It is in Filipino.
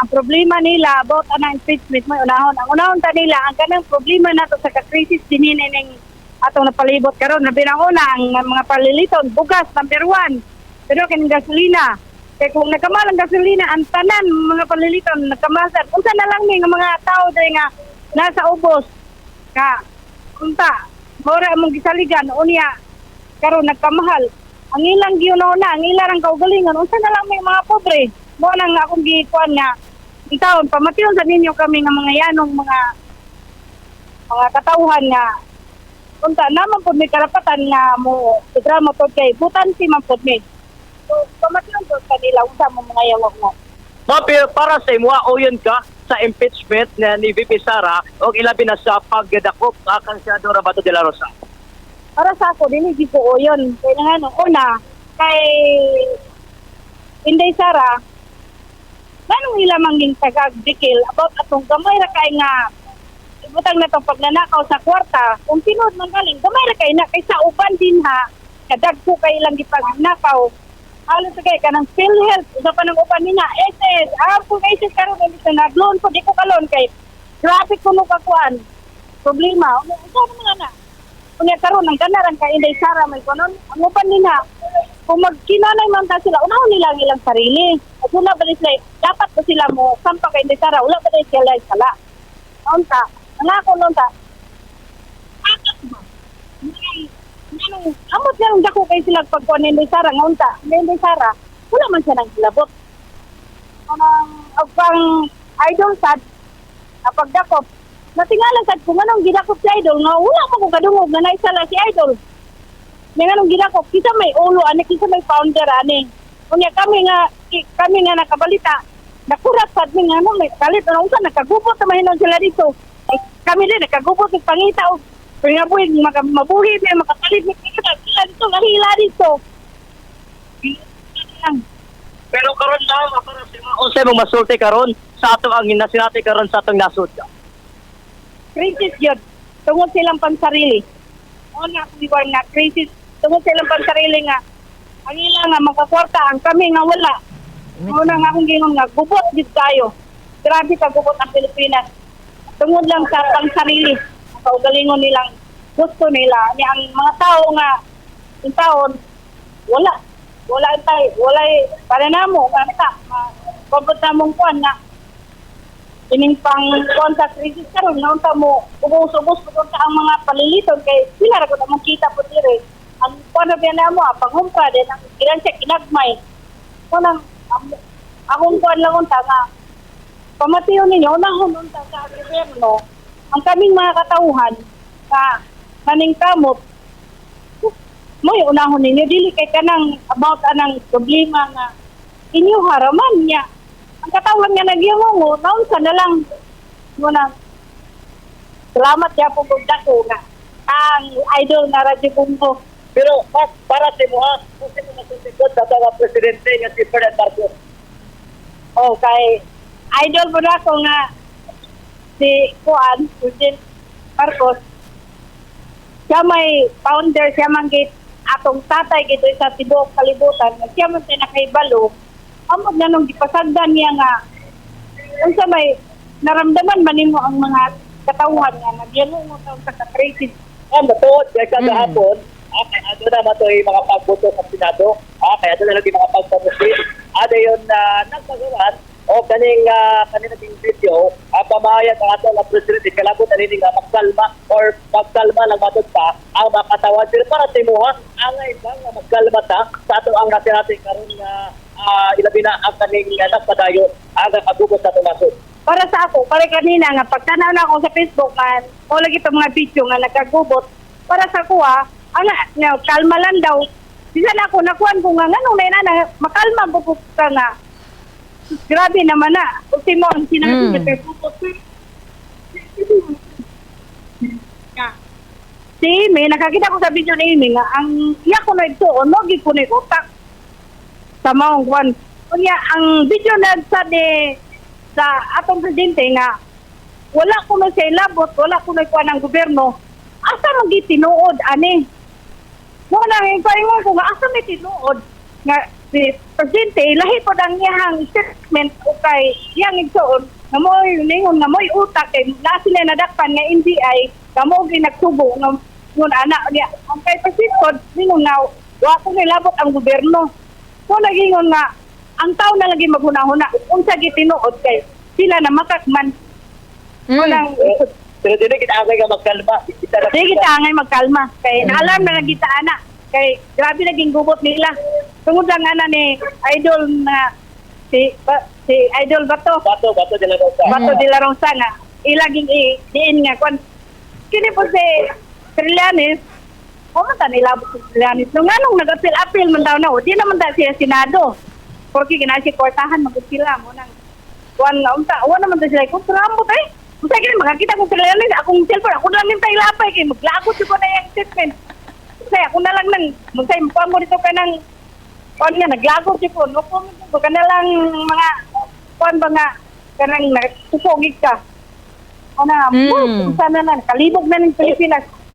ang problema nila about anang impeachment mo unahon. Ang unahon ta nila ang kanang problema nato sa ka-crisis dinhi ning atong napalibot karon labi na una ang mga paliliton bugas number 1. Pero kining gasolina kay kung nakamal ang gasolina ang tanan mga paliliton nagkamasan unsa na lang ni nga mga tao dai nga nasa ubos ka unta mora among gisaligan unya karon nagkamahal ang ilang giunona ang ilang kaugalingon unsa na lang may mga pobre mo nang akong gikuan nga ang taon pamation sa ninyo kami nga mga yanong mga katawhan nga unta naman pud may karapatan nga mo drama pud kay butan si man pud mi so pamation pud kanila unsa mo mga yawag mo Para sa imo, oyon ka sa impeachment ni VP Sara o ilabi na sa pagdakop kang Senadora Bato de la Rosa. para sa ako dili di ko oyon kay nga no una kay Inday Sara manong ila manging tagag-dikil about atong gamay ra kay nga ibutang na itong pagnanakaw sa kwarta kung tinod man galing gamay ra kay na kay sa uban din ha kadagko kay ilang gipagnakaw halos kay kanang PhilHealth usa pa nang uban nina SS kung SS karon dili sa nagloan ko di ko kalon kay grabe kuno ka kuan problema usa naman na unya karon ang kanaran kay Inday Sara may kunon ang uban nina kung magkinanay man ta sila unahon nila ang ilang sarili at wala ba sila dapat ba sila mo sampa kay Inday Sara wala ba sila sala unta nangako nunta akat ba amot lang dako kay sila pagkuan ni Inday Sara nga unta Inday Sara wala man siya nang hilabot anang pang idol sad pagdakop natingala sad kung anong gidakop si idol nga wala pa ko kadungog nga naisala si idol nga anong gidakop kita may ulo ani kita may founder ani unya kami nga nakabalita nakurat sad mi nga may kalit ano usa nakagubot na mahinon sila dito kami din nakagubot ng pangita o pingabuhi mabuhi may makapalit ni kita sila dito nahila dito Pero karon lang para sa imo unsay mong masulti karon sa ato ang nasinati karon sa atong nasod. crisis yun tungod silang pansarili una kung nga crisis tungod silang pansarili nga ang ilang nga makakwarta ang kami nga wala una nga akong gingon nga gubot gid tayo grabe ka gubot ang Pilipinas tungod lang sa pansarili kaugalingon nilang gusto nila niya ang mga tao nga yung taon wala tayo wala para namo nga naka pabot na mong kuan nga ining pang kuan sa crisis karon nga unta mo ubos-ubos pud ang mga paliliton kay sila ra gud ang kita pud dire ang kuan na namo paghumpra din ang ilan siya kinagmay kunang akong kuan lang unta nga pamatiyon ninyo unahon unta sa gobyerno ang kaming mga katauhan sa kaning kamot mo'y unahon ninyo dili kay kanang about anang problema nga inyo haraman niya ang katawhan nga nagyangongo naunsa na lang muna salamat ya po dako nga ang idol na Radyo Bungo Pero para sa imo kung sino masusunod sa mga presidente nga si Ferdinand Marcos. kay idol po na ko nga si Juan President Marcos siya may founder siya man gate atong tatay gito sa tibuok kalibutan siya man tayo nakaibalo amod na nung gipasagdan niya nga unsa may naramdaman man nimo ang mga katawhan nga nagyanungo sa ka-crisis Matuod kay kada hapon ano na mato yung mga pagboto sa Senado kaya doon na lang yung mga pagpamusin yun na nagpagawan o kaning naging video pamayag ang ato ng presidente kalabot na rin nga magkalma lang matod pa ang mga katawan pero para sa imuha ang ibang magkalma ta sa ato ang natin karon nga ilabi na ang kaning nagpadayo ang agubot sa tumasod. Para sa ako, para kanina nga pagtanaw na ako sa Facebook man, o lagi itong mga video nga nagkagubot, para sa ako kalma lang daw. Bisa na ako nakuhan ko nga nganong na makalma po ka nga. Grabe naman na. Ultimo ang sinabi sa Facebook. Si Amy, nakakita ko sa video ni Amy nga ang iya ko na ito, nogi ko na utak sa maong kwan. Kunya, ang video na sa atong presidente nga wala ko na siya ilabot, wala ko na kuha ng gobyerno, asa nang gitinuod, ani? Mo na, paringon ko nga, asa may tinuod? Nga, si Presidente, lahi po ang iyang statement o kay iyang igsoon, nga mo'y lingon, nga mo'y utak, kay nasi na nadakpan nga NBI, nga mo'y ginagsubo, nga ngun anak niya. Ang kay Presidente, lingon nga, wa ko nilabot ang gobyerno. So, nagingon nga, ang tao na lagi maghuna-huna, unsa gitinuod kay sila na makakman. Unang, Pero dili kita angay nga magkalma. sige kita angay magkalma. Kay naalam na nagita ana. Kay grabe naging gubot nila. Tungod lang ana ni Idol na si Idol Bato. Bato de la Rosa. Bato de la Rosa nga. Ilaging diin nga. Kini po si Trillanes, o man ta nilabot si Trillanes. Nung anong nag-apil-apil man daw na, o di naman daw siya Senado. Porque ginasi kortahan, mag-sila mo nang kuwan nga unta. O naman daw sila, kung turamot eh. Kung sa'yo kini, makakita kong Trillanes, akong cellphone, ako lang yung tayo lapay, kaya maglagot ko na yung statement. Kasi ako na lang nang, magsay, makuha mo dito ka ng, kuwan nga, naglagot ko. No, kung ka na lang mga, kuwan ba nga, kanang nagpupugig ka. O na, sana na, kalibog na ng Pilipinas.